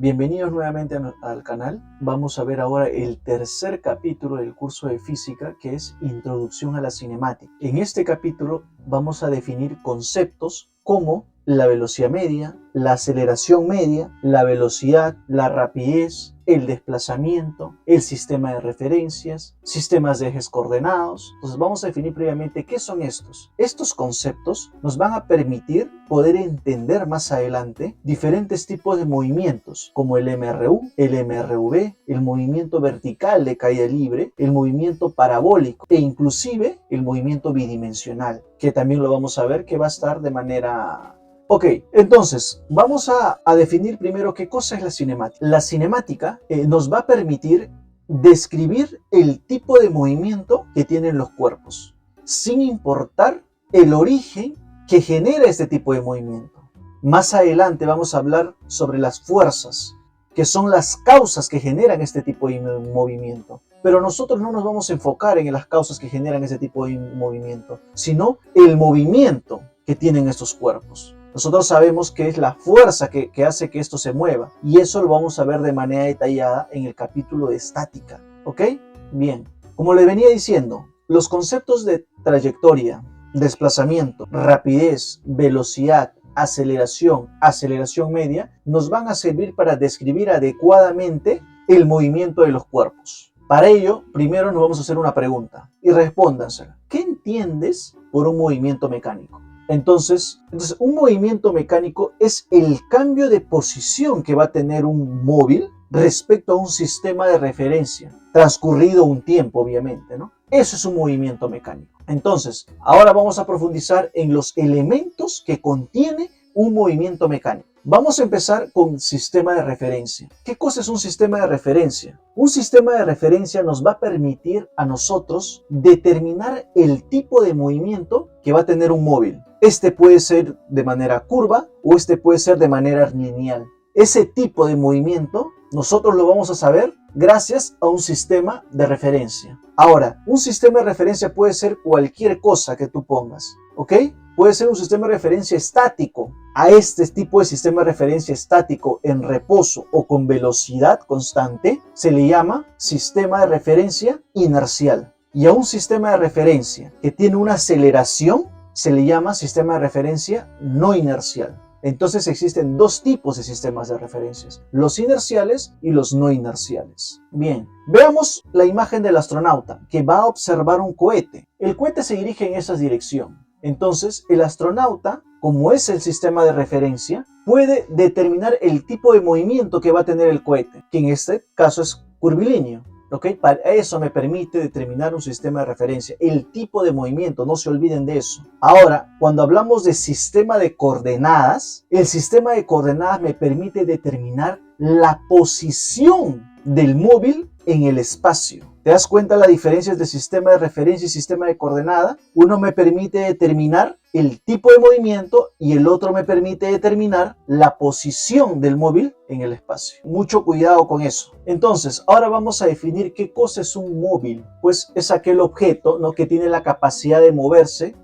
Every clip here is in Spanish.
Bienvenidos nuevamente al canal. Vamos a ver ahora el tercer capítulo del curso de física, que es Introducción a la cinemática. En este capítulo vamos a definir conceptos como la velocidad media, la aceleración media, la velocidad, la rapidez, el desplazamiento, el sistema de referencias, sistemas de ejes coordenados. Entonces vamos a definir previamente qué son estos. Estos conceptos nos van a permitir poder entender más adelante diferentes tipos de movimientos, como el MRU, el MRV, el movimiento vertical de caída libre, el movimiento parabólico e inclusive el movimiento bidimensional, que también lo vamos a ver que va a estar de manera... Ok, entonces vamos a definir primero qué cosa es la cinemática. La cinemática nos va a permitir describir el tipo de movimiento que tienen los cuerpos, sin importar el origen que genera este tipo de movimiento. Más adelante vamos a hablar sobre las fuerzas, que son las causas que generan este tipo de movimiento. Pero nosotros no nos vamos a enfocar en las causas que generan ese tipo de movimiento, sino el movimiento que tienen estos cuerpos. Nosotros sabemos que es la fuerza que hace que esto se mueva, y eso lo vamos a ver de manera detallada en el capítulo de estática. ¿Ok? Bien, como les venía diciendo, los conceptos de trayectoria, desplazamiento, rapidez, velocidad, aceleración, aceleración media, nos van a servir para describir adecuadamente el movimiento de los cuerpos. Para ello, primero nos vamos a hacer una pregunta y respóndansela. ¿Qué entiendes por un movimiento mecánico? Entonces, un movimiento mecánico es el cambio de posición que va a tener un móvil respecto a un sistema de referencia, transcurrido un tiempo, obviamente, ¿no? Eso es un movimiento mecánico. Entonces, ahora vamos a profundizar en los elementos que contiene un movimiento mecánico. Vamos a empezar con sistema de referencia. ¿Qué cosa es un sistema de referencia? Un sistema de referencia nos va a permitir a nosotros determinar el tipo de movimiento que va a tener un móvil. Este puede ser de manera curva o este puede ser de manera lineal. Ese tipo de movimiento nosotros lo vamos a saber gracias a un sistema de referencia. Ahora, un sistema de referencia puede ser cualquier cosa que tú pongas, ¿ok? Puede ser un sistema de referencia estático. A este tipo de sistema de referencia estático en reposo o con velocidad constante se le llama sistema de referencia inercial. Y a un sistema de referencia que tiene una aceleración se le llama sistema de referencia no inercial. Entonces existen dos tipos de sistemas de referencias, los inerciales y los no inerciales. Bien, veamos la imagen del astronauta que va a observar un cohete. El cohete se dirige en esa dirección. Entonces el astronauta, como es el sistema de referencia, puede determinar el tipo de movimiento que va a tener el cohete, que en este caso es curvilíneo. ¿Okay? Para eso me permite determinar un sistema de referencia, el tipo de movimiento, no se olviden de eso. Ahora, cuando hablamos de sistema de coordenadas, el sistema de coordenadas me permite determinar la posición del móvil en el espacio. ¿Te das cuenta la diferencia de sistema de referencia y sistema de coordenada? Uno me permite determinar el tipo de movimiento y el otro me permite determinar la posición del móvil en el espacio. Mucho cuidado con eso. Entonces, ahora vamos a definir qué cosa es un móvil. Pues es aquel objeto, ¿no?, que tiene la capacidad de moverse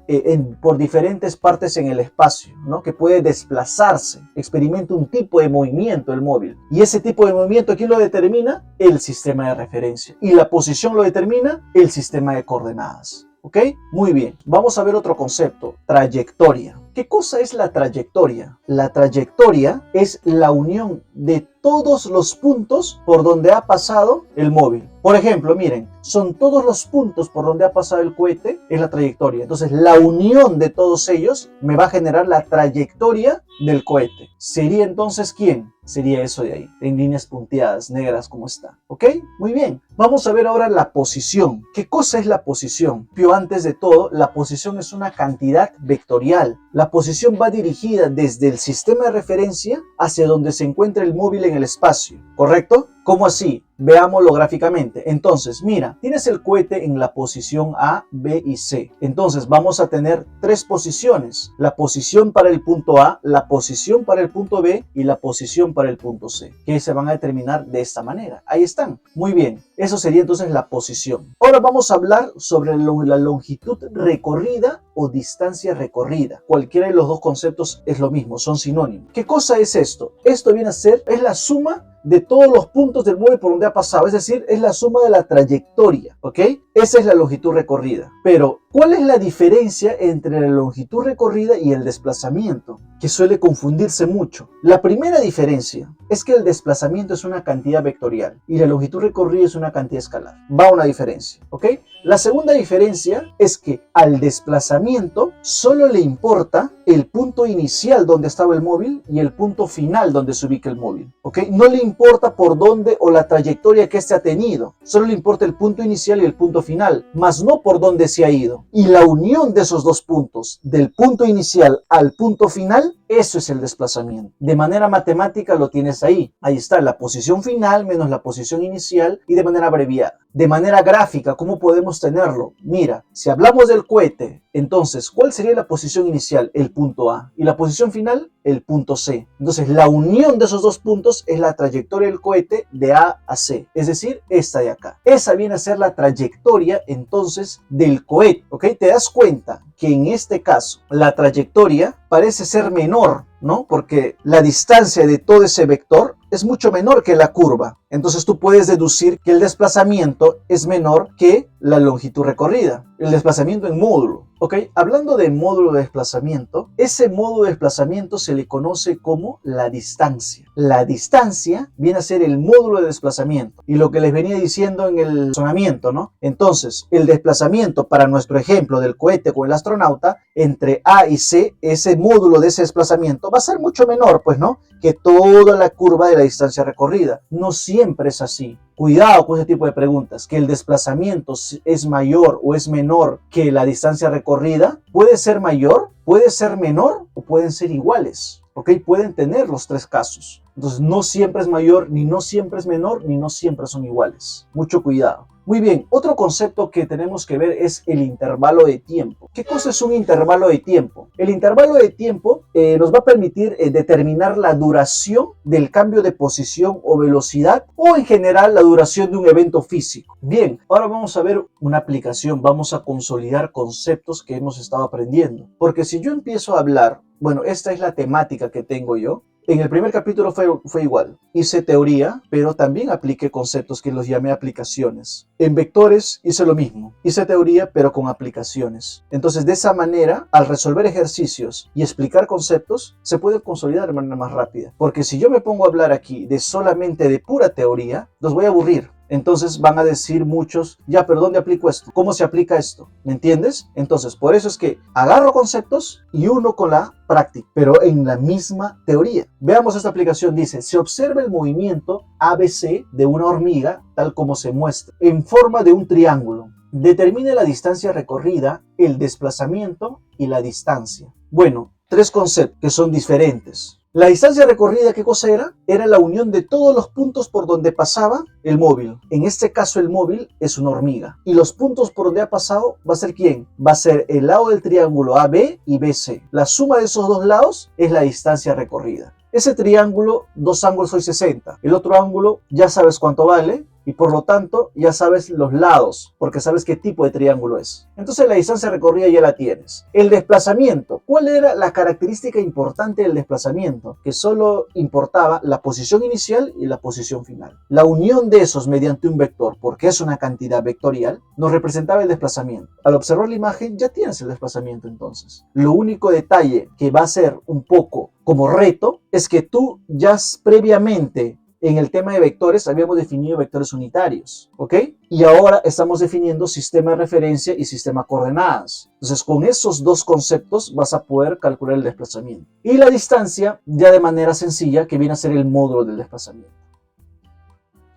por diferentes partes en el espacio, ¿no?, que puede desplazarse, experimenta un tipo de movimiento el móvil. Y ese tipo de movimiento, ¿quién lo determina? El sistema de referencia. Y la posición lo determina el sistema de coordenadas. ¿Ok? Muy bien. Vamos a ver otro concepto, trayectoria. ¿Qué cosa es la trayectoria? La trayectoria es la unión de todos los puntos por donde ha pasado el móvil. Por ejemplo, miren, son todos los puntos por donde ha pasado el cohete, es la trayectoria. Entonces, la unión de todos ellos me va a generar la trayectoria del cohete. ¿Sería entonces quién? Sería eso de ahí, en líneas punteadas, negras como está. ¿Ok? Muy bien. Vamos a ver ahora la posición. ¿Qué cosa es la posición? Pero antes de todo, la posición es una cantidad vectorial. La posición va dirigida desde el sistema de referencia hacia donde se encuentra el móvil en el espacio, ¿correcto? ¿Cómo así? Veámoslo gráficamente. Entonces, mira, tienes el cohete en la posición A, B y C. Entonces, vamos a tener tres posiciones. La posición para el punto A, la posición para el punto B y la posición para el punto C, que se van a determinar de esta manera. Ahí están. Muy bien. Eso sería entonces la posición. Ahora vamos a hablar sobre la longitud recorrida o distancia recorrida. Cualquiera de los dos conceptos es lo mismo, son sinónimos. ¿Qué cosa es esto? Esto viene a ser, es la suma de todos los puntos del móvil por donde ha pasado, es decir, es la suma de la trayectoria, ¿ok? Esa es la longitud recorrida. Pero, ¿cuál es la diferencia entre la longitud recorrida y el desplazamiento? Que suele confundirse mucho. La primera diferencia es que el desplazamiento es una cantidad vectorial y la longitud recorrida es una cantidad escalar. Va una diferencia, ¿ok? La segunda diferencia es que al desplazamiento solo le importa el punto inicial donde estaba el móvil y el punto final donde se ubica el móvil, ¿ok? No le importa por dónde o la trayectoria que éste ha tenido, solo le importa el punto inicial y el punto final, más no por dónde se ha ido. Y la unión de esos dos puntos, del punto inicial al punto final, eso es el desplazamiento. De manera matemática lo tienes ahí. Ahí está la posición final menos la posición inicial y de manera abreviada. De manera gráfica, ¿cómo podemos tenerlo? Mira, si hablamos del cohete, entonces, ¿cuál sería la posición inicial? El punto A. ¿Y la posición final? El punto C. Entonces, la unión de esos dos puntos es la trayectoria del cohete de A a C. Es decir, esta de acá. Esa viene a ser la trayectoria, entonces, del cohete. ¿Ok? ¿Te das cuenta que en este caso la trayectoria parece ser menor, ¿no? Porque la distancia de todo ese vector es mucho menor que la curva. Entonces tú puedes deducir que el desplazamiento es menor que la longitud recorrida, el desplazamiento en módulo. ¿Ok? Hablando de módulo de desplazamiento, ese módulo de desplazamiento se le conoce como la distancia. La distancia viene a ser el módulo de desplazamiento. Y lo que les venía diciendo en el razonamiento, ¿no? Entonces, el desplazamiento para nuestro ejemplo del cohete con el astronauta, entre A y C, ese módulo de ese desplazamiento va a ser mucho menor, pues, ¿no? Que toda la curva de la distancia recorrida. No siempre es así. Cuidado con ese tipo de preguntas, que el desplazamiento es mayor o es menor que la distancia recorrida. Puede ser mayor, puede ser menor o pueden ser iguales. ¿Ok? Pueden tener los tres casos. Entonces no siempre es mayor, ni no siempre es menor, ni no siempre son iguales. Mucho cuidado. Muy bien, otro concepto que tenemos que ver es el intervalo de tiempo. ¿Qué cosa es un intervalo de tiempo? El intervalo de tiempo nos va a permitir determinar la duración del cambio de posición o velocidad o en general la duración de un evento físico. Bien, ahora vamos a ver una aplicación, vamos a consolidar conceptos que hemos estado aprendiendo. Porque si yo empiezo a hablar, bueno, esta es la temática que tengo yo. En el primer capítulo fue igual. Hice teoría, pero también apliqué conceptos que los llamé aplicaciones. En vectores hice lo mismo. Hice teoría, pero con aplicaciones. Entonces, de esa manera, al resolver ejercicios y explicar conceptos, se puede consolidar de manera más rápida. Porque si yo me pongo a hablar aquí de solamente de pura teoría, los voy a aburrir. Entonces van a decir muchos, ya, pero ¿dónde aplico esto? ¿Cómo se aplica esto? ¿Me entiendes? Entonces, por eso es que agarro conceptos y uno con la práctica, pero en la misma teoría. Veamos esta aplicación, dice, se observa el movimiento ABC de una hormiga, tal como se muestra, en forma de un triángulo. Determine la distancia recorrida, el desplazamiento y la distancia. Bueno, tres conceptos que son diferentes. La distancia recorrida, ¿qué cosa era? Era la unión de todos los puntos por donde pasaba el móvil. En este caso el móvil es una hormiga. Y los puntos por donde ha pasado va a ser ¿quién? Va a ser el lado del triángulo AB y BC. La suma de esos dos lados es la distancia recorrida. Ese triángulo, dos ángulos son 60. El otro ángulo ya sabes cuánto vale. Y por lo tanto ya sabes los lados, porque sabes qué tipo de triángulo es. Entonces la distancia recorrida ya la tienes. El desplazamiento. ¿Cuál era la característica importante del desplazamiento? Que solo importaba la posición inicial y la posición final. La unión de esos mediante un vector, porque es una cantidad vectorial, nos representaba el desplazamiento. Al observar la imagen ya tienes el desplazamiento entonces. Lo único detalle que va a ser un poco como reto es que tú ya previamente en el tema de vectores habíamos definido vectores unitarios, ¿ok? Y ahora estamos definiendo sistema de referencia y sistema de coordenadas. Entonces, con esos dos conceptos vas a poder calcular el desplazamiento. Y la distancia, ya de manera sencilla, que viene a ser el módulo del desplazamiento.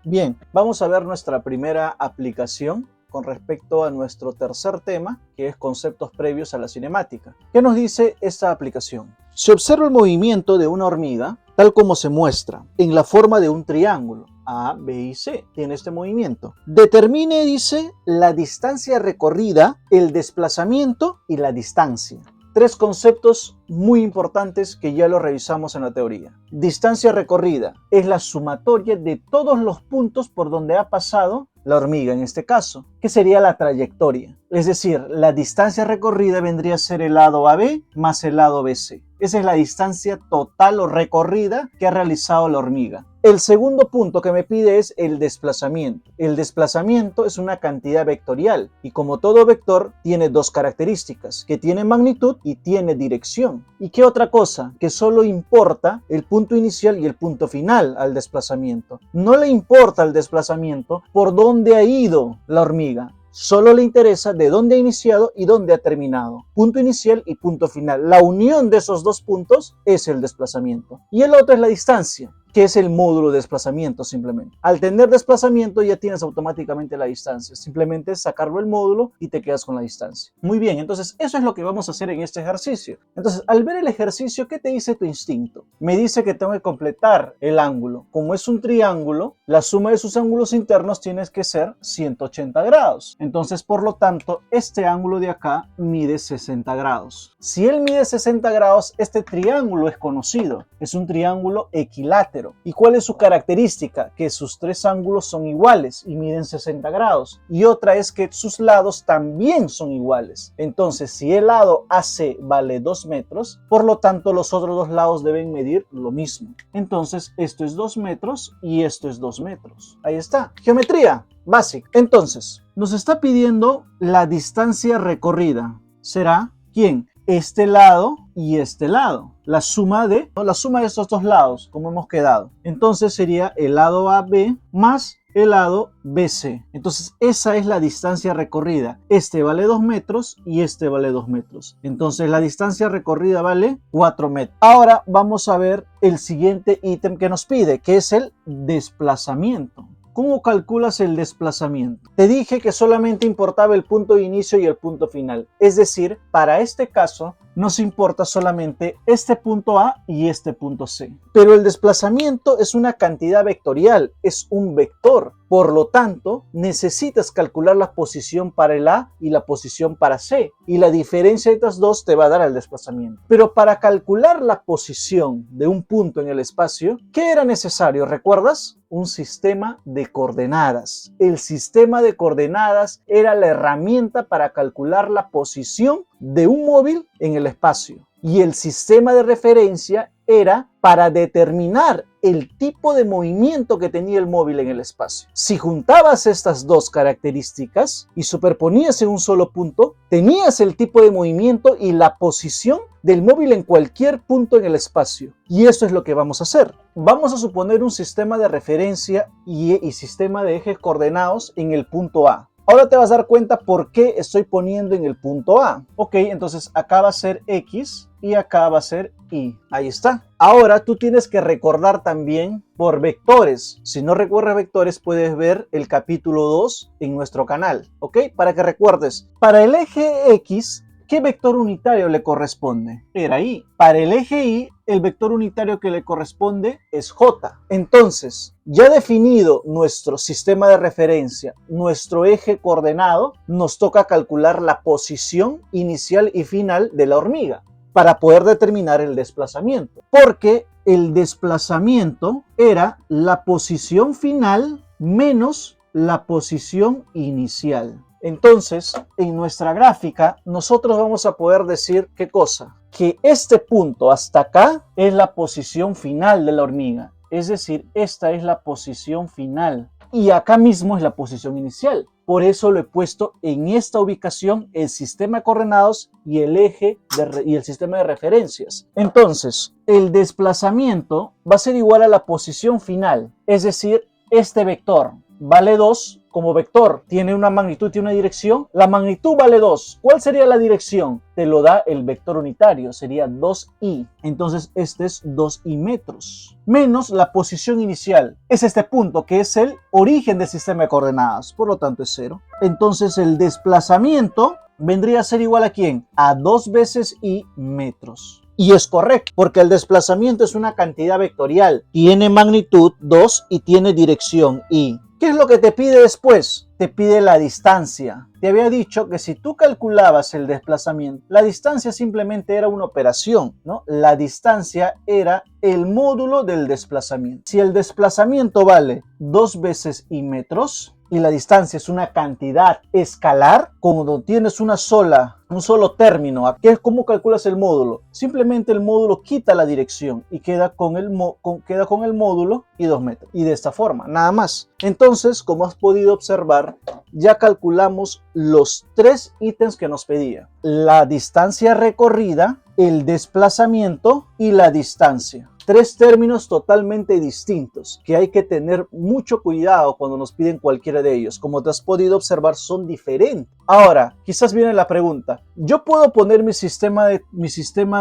Bien, vamos a ver nuestra primera aplicación con respecto a nuestro tercer tema, que es conceptos previos a la cinemática. ¿Qué nos dice esta aplicación? Se observa el movimiento de una hormiga, tal como se muestra, en la forma de un triángulo. A, B y C tiene este movimiento. Determine, dice, la distancia recorrida, el desplazamiento y la distancia. Tres conceptos muy importantes que ya lo revisamos en la teoría. Distancia recorrida es la sumatoria de todos los puntos por donde ha pasado la hormiga en este caso, que sería la trayectoria. Es decir, la distancia recorrida vendría a ser el lado AB más el lado BC. Esa es la distancia total o recorrida que ha realizado la hormiga. El segundo punto que me pide es el desplazamiento. El desplazamiento es una cantidad vectorial y como todo vector tiene dos características, que tiene magnitud y tiene dirección. ¿Y qué otra cosa? Que solo importa el punto inicial y el punto final al desplazamiento. No le importa el desplazamiento por dónde ha ido la hormiga. Solo le interesa de dónde ha iniciado y dónde ha terminado. Punto inicial y punto final. La unión de esos dos puntos es el desplazamiento. Y el otro es la distancia, que es el módulo de desplazamiento simplemente. Al tener desplazamiento ya tienes automáticamente la distancia. Simplemente sacarlo el módulo y te quedas con la distancia. Muy bien, entonces eso es lo que vamos a hacer en este ejercicio. Entonces, al ver el ejercicio, ¿qué te dice tu instinto? Me dice que tengo que completar el ángulo. Como es un triángulo, la suma de sus ángulos internos tiene que ser 180 grados. Entonces, por lo tanto, este ángulo de acá mide 60 grados. Si él mide 60 grados, este triángulo es conocido. Es un triángulo equilátero. ¿Y cuál es su característica? Que sus tres ángulos son iguales y miden 60 grados. Y otra es que sus lados también son iguales. Entonces, si el lado AC vale 2 metros, por lo tanto, los otros dos lados deben medir lo mismo. Entonces, esto es 2 metros y esto es 2 metros. Ahí está. Geometría básica. Entonces, nos está pidiendo la distancia recorrida. ¿Será quién? Este lado y este lado. La suma de estos dos lados, como hemos quedado. Entonces sería el lado AB más el lado BC. Entonces esa es la distancia recorrida. Este vale 2 metros y este vale 2 metros. Entonces la distancia recorrida vale 4 metros. Ahora vamos a ver el siguiente ítem que nos pide, que es el desplazamiento. ¿Cómo calculas el desplazamiento? Te dije que solamente importaba el punto de inicio y el punto final. Es decir, para este caso nos importa solamente este punto A y este punto C. Pero el desplazamiento es una cantidad vectorial, es un vector. Por lo tanto, necesitas calcular la posición para el A y la posición para C. Y la diferencia de estas dos te va a dar el desplazamiento. Pero para calcular la posición de un punto en el espacio, ¿qué era necesario? ¿Recuerdas? Un sistema de coordenadas. El sistema de coordenadas era la herramienta para calcular la posición de un móvil en el espacio. Y el sistema de referencia era para determinar el tipo de movimiento que tenía el móvil en el espacio. Si juntabas estas dos características y superponías en un solo punto, tenías el tipo de movimiento y la posición del móvil en cualquier punto en el espacio. Y eso es lo que vamos a hacer. Vamos a suponer un sistema de referencia y sistema de ejes coordenados en el punto A. Ahora te vas a dar cuenta por qué estoy poniendo en el punto A. Ok, entonces acá va a ser X y acá va a ser Y. Ahí está. Ahora tú tienes que recordar también por vectores. Si no recuerdas vectores, puedes ver el capítulo 2 en nuestro canal. Ok, para que recuerdes. Para el eje X, ¿qué vector unitario le corresponde? Era Y. Para el eje Y, el vector unitario que le corresponde es J. Entonces, ya definido nuestro sistema de referencia, nuestro eje coordenado, nos toca calcular la posición inicial y final de la hormiga para poder determinar el desplazamiento. Porque el desplazamiento era la posición final menos la posición inicial. Entonces, en nuestra gráfica, nosotros vamos a poder decir ¿qué cosa? Que este punto hasta acá es la posición final de la hormiga. Es decir, esta es la posición final. Y acá mismo es la posición inicial. Por eso lo he puesto en esta ubicación el sistema de coordenados y el eje y el sistema de referencias. Entonces, el desplazamiento va a ser igual a la posición final. Es decir, este vector vale 2 como vector, tiene una magnitud y una dirección. La magnitud vale 2. ¿Cuál sería la dirección? Te lo da el vector unitario, sería 2i. Entonces este es 2i metros. Menos la posición inicial. Es este punto que es el origen del sistema de coordenadas. Por lo tanto es 0. Entonces el desplazamiento vendría a ser igual a ¿quién? A 2 veces i metros. Y es correcto, porque el desplazamiento es una cantidad vectorial. Tiene magnitud 2 y tiene dirección i. ¿Qué es lo que te pide después? Te pide la distancia. Te había dicho que si tú calculabas el desplazamiento, la distancia simplemente era una operación, ¿no? La distancia era el módulo del desplazamiento. Si el desplazamiento vale 2 veces i metros, y la distancia es una cantidad escalar, cuando tienes un solo término, ¿cómo calculas el módulo? Simplemente el módulo quita la dirección y queda con el módulo y 2 metros. Y de esta forma, nada más. Entonces, como has podido observar, ya calculamos los 3 ítems que nos pedía: la distancia recorrida, el desplazamiento y la distancia. 3 términos totalmente distintos que hay que tener mucho cuidado cuando nos piden cualquiera de ellos. Como te has podido observar, son diferentes. Ahora, quizás viene la pregunta: ¿yo puedo poner mi sistema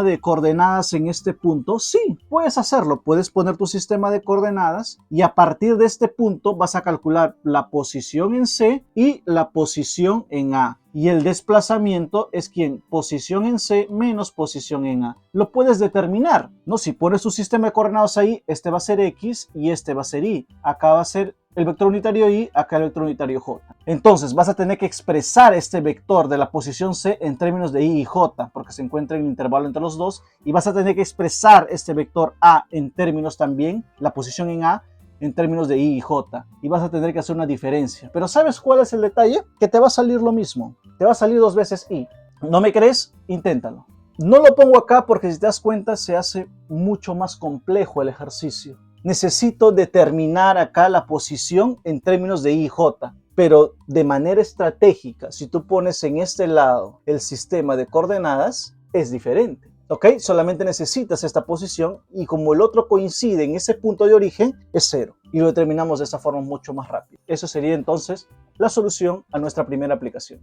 de coordenadas en este punto? Sí, puedes hacerlo. Puedes poner tu sistema de coordenadas y a partir de este punto vas a calcular la posición en C y la posición en A. Y el desplazamiento es posición en C menos posición en A. Lo puedes determinar, ¿no? Si pones tu sistema de coordenadas ahí, este va a ser X y este va a ser Y. Acá va a ser el vector unitario Y, acá el vector unitario J. Entonces vas a tener que expresar este vector de la posición C en términos de Y y J, porque se encuentra en el intervalo entre los dos, y vas a tener que expresar este vector A en términos también, la posición en A, en términos de Y y J, y vas a tener que hacer una diferencia. Pero ¿sabes cuál es el detalle? Que te va a salir lo mismo. Te va a salir 2 veces Y. ¿No me crees? Inténtalo. No lo pongo acá porque, si te das cuenta, se hace mucho más complejo el ejercicio. Necesito determinar acá la posición en términos de Y y J, pero de manera estratégica. Si tú pones en este lado el sistema de coordenadas, es diferente. ¿Ok? Solamente necesitas esta posición y como el otro coincide en ese punto de origen, es 0. Y lo determinamos de esta forma mucho más rápido. Eso sería entonces la solución a nuestra primera aplicación.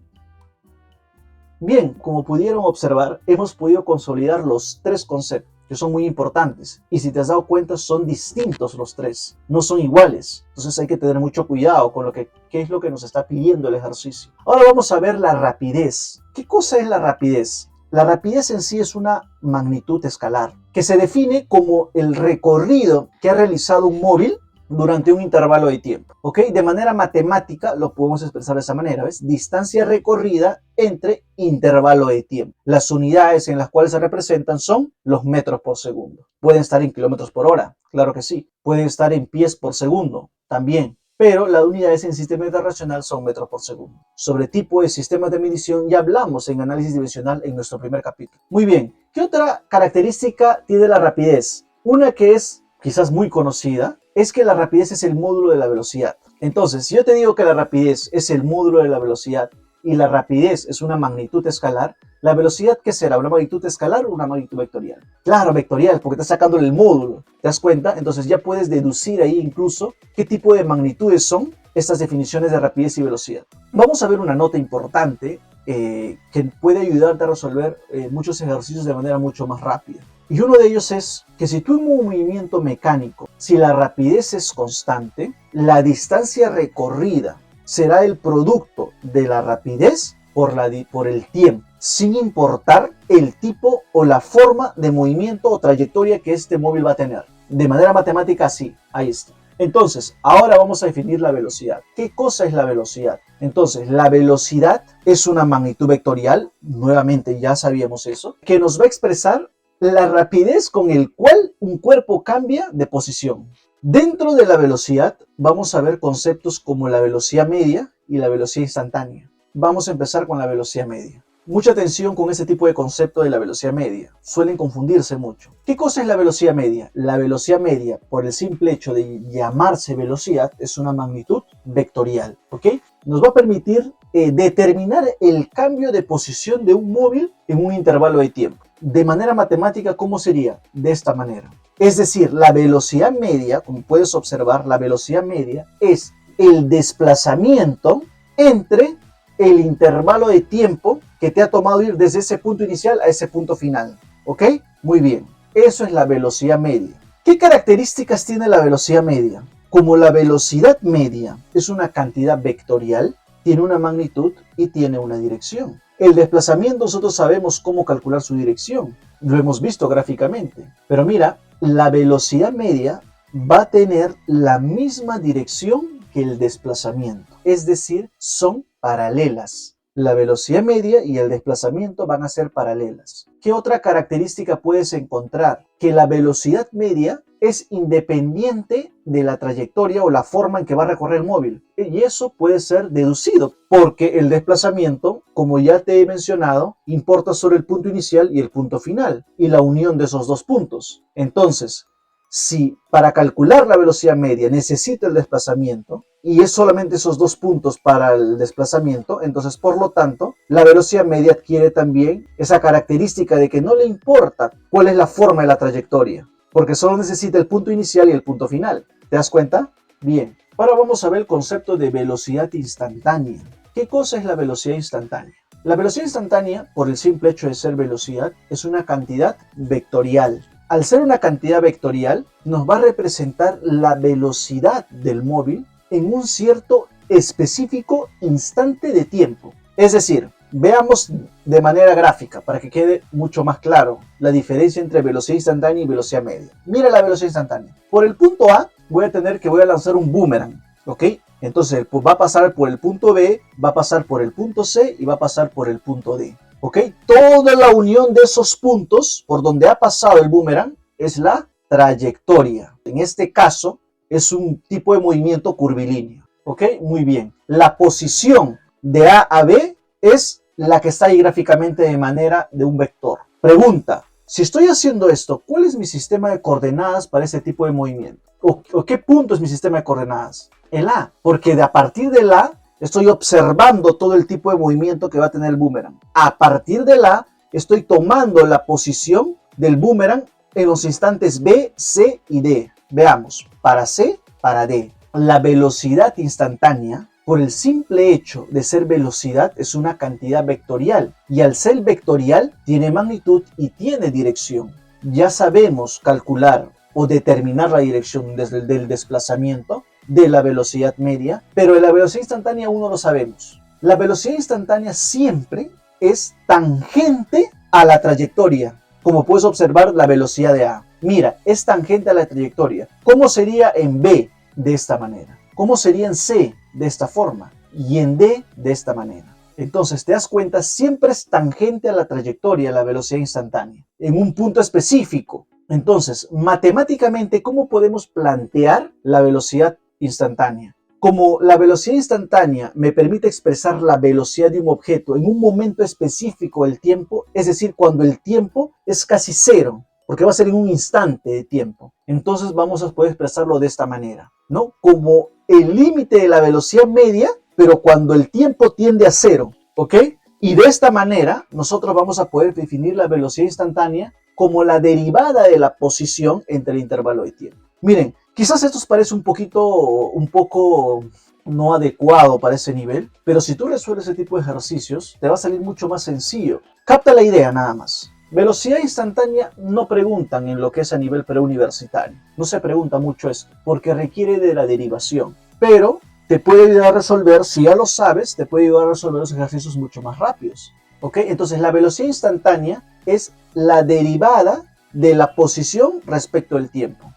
Bien, como pudieron observar, hemos podido consolidar los 3 conceptos, que son muy importantes. Y si te has dado cuenta, son distintos los 3, no son iguales. Entonces hay que tener mucho cuidado con qué es lo que nos está pidiendo el ejercicio. Ahora vamos a ver la rapidez. ¿Qué cosa es la rapidez? La rapidez en sí es una magnitud escalar que se define como el recorrido que ha realizado un móvil durante un intervalo de tiempo. ¿Ok? De manera matemática lo podemos expresar de esa manera, ¿ves? Distancia recorrida entre intervalo de tiempo. Las unidades en las cuales se representan son los metros por segundo. Pueden estar en kilómetros por hora, claro que sí. Pueden estar en pies por segundo, también. Pero las unidades en sistema internacional son metros por segundo. Sobre tipo de sistemas de medición ya hablamos en análisis dimensional en nuestro primer capítulo. Muy bien, ¿qué otra característica tiene la rapidez? Una que es quizás muy conocida es que la rapidez es el módulo de la velocidad. Entonces, si yo te digo que la rapidez es el módulo de la velocidad y la rapidez es una magnitud escalar, ¿la velocidad qué será? ¿Una magnitud escalar o una magnitud vectorial? Claro, vectorial, porque estás sacándole el módulo. ¿Te das cuenta? Entonces ya puedes deducir ahí incluso qué tipo de magnitudes son estas definiciones de rapidez y velocidad. Vamos a ver una nota importante que puede ayudarte a resolver muchos ejercicios de manera mucho más rápida. Y uno de ellos es que si tú en un movimiento mecánico, si la rapidez es constante, la distancia recorrida será el producto de la rapidez por el tiempo, sin importar el tipo o la forma de movimiento o trayectoria que este móvil va a tener. De manera matemática, sí, ahí está. Entonces, ahora vamos a definir la velocidad. ¿Qué cosa es la velocidad? Entonces, la velocidad es una magnitud vectorial, nuevamente ya sabíamos eso, que nos va a expresar la rapidez con el cual un cuerpo cambia de posición. Dentro de la velocidad vamos a ver conceptos como la velocidad media y la velocidad instantánea. Vamos a empezar con la velocidad media. Mucha atención con este tipo de concepto de la velocidad media. Suelen confundirse mucho. ¿Qué cosa es la velocidad media? La velocidad media, por el simple hecho de llamarse velocidad, es una magnitud vectorial. ¿Ok? Nos va a permitir determinar el cambio de posición de un móvil en un intervalo de tiempo. De manera matemática, ¿cómo sería? De esta manera. Es decir, la velocidad media, como puedes observar, la velocidad media es el desplazamiento entre el intervalo de tiempo que te ha tomado ir desde ese punto inicial a ese punto final. ¿Ok? Muy bien. Eso es la velocidad media. ¿Qué características tiene la velocidad media? Como la velocidad media es una cantidad vectorial, tiene una magnitud y tiene una dirección. El desplazamiento nosotros sabemos cómo calcular su dirección. Lo hemos visto gráficamente. Pero mira, la velocidad media va a tener la misma dirección que el desplazamiento. Es decir, son paralelas. La velocidad media y el desplazamiento van a ser paralelas. ¿Qué otra característica puedes encontrar? Que la velocidad media es independiente de la trayectoria o la forma en que va a recorrer el móvil. Y eso puede ser deducido porque el desplazamiento, como ya te he mencionado, importa sobre el punto inicial y el punto final y la unión de esos dos puntos. Entonces, si para calcular la velocidad media necesita el desplazamiento y es solamente esos dos puntos para el desplazamiento, entonces por lo tanto la velocidad media adquiere también esa característica de que no le importa cuál es la forma de la trayectoria, porque solo necesita el punto inicial y el punto final. ¿Te das cuenta? Bien, ahora vamos a ver el concepto de velocidad instantánea. ¿Qué cosa es la velocidad instantánea? La velocidad instantánea, por el simple hecho de ser velocidad, es una cantidad vectorial. Al ser una cantidad vectorial, nos va a representar la velocidad del móvil en un cierto específico instante de tiempo. Es decir, veamos de manera gráfica para que quede mucho más claro la diferencia entre velocidad instantánea y velocidad media. Mira la velocidad instantánea. Por el punto A voy a lanzar un boomerang, ¿ok? Entonces va a pasar por el punto B, va a pasar por el punto C y va a pasar por el punto D. ¿Ok? Toda la unión de esos puntos por donde ha pasado el boomerang es la trayectoria. En este caso es un tipo de movimiento curvilíneo. ¿Ok? Muy bien. La posición de A a B es la que está ahí gráficamente de manera de un vector. Pregunta, si estoy haciendo esto, ¿cuál es mi sistema de coordenadas para ese tipo de movimiento? ¿O qué punto es mi sistema de coordenadas? El A, porque a partir del A estoy observando todo el tipo de movimiento que va a tener el boomerang. A partir de la, estoy tomando la posición del boomerang en los instantes B, C y D. Veamos, para C, para D. La velocidad instantánea, por el simple hecho de ser velocidad, es una cantidad vectorial. Y al ser vectorial, tiene magnitud y tiene dirección. Ya sabemos calcular o determinar la dirección desde el desplazamiento de la velocidad media, pero de la velocidad instantánea aún no lo sabemos. La velocidad instantánea siempre es tangente a la trayectoria, como puedes observar la velocidad de A. Mira, es tangente a la trayectoria. ¿Cómo sería en B? De esta manera. ¿Cómo sería en C? De esta forma. Y en D, de esta manera. Entonces, te das cuenta, siempre es tangente a la trayectoria, la velocidad instantánea, en un punto específico. Entonces, matemáticamente, ¿cómo podemos plantear la velocidad instantánea? Como la velocidad instantánea me permite expresar la velocidad de un objeto en un momento específico del tiempo, es decir, cuando el tiempo es casi cero, porque va a ser en un instante de tiempo. Entonces vamos a poder expresarlo de esta manera, ¿no? Como el límite de la velocidad media, pero cuando el tiempo tiende a cero, ¿ok? Y de esta manera nosotros vamos a poder definir la velocidad instantánea como la derivada de la posición entre el intervalo de tiempo. Miren, quizás esto os parece un poco no adecuado para ese nivel, pero si tú resuelves ese tipo de ejercicios, te va a salir mucho más sencillo. Capta la idea nada más. Velocidad instantánea no preguntan en lo que es a nivel preuniversitario. No se pregunta mucho esto, porque requiere de la derivación. Pero te puede ayudar a resolver, si ya lo sabes, te puede ayudar a resolver los ejercicios mucho más rápidos. ¿Ok? Entonces la velocidad instantánea es la derivada de la posición respecto al tiempo.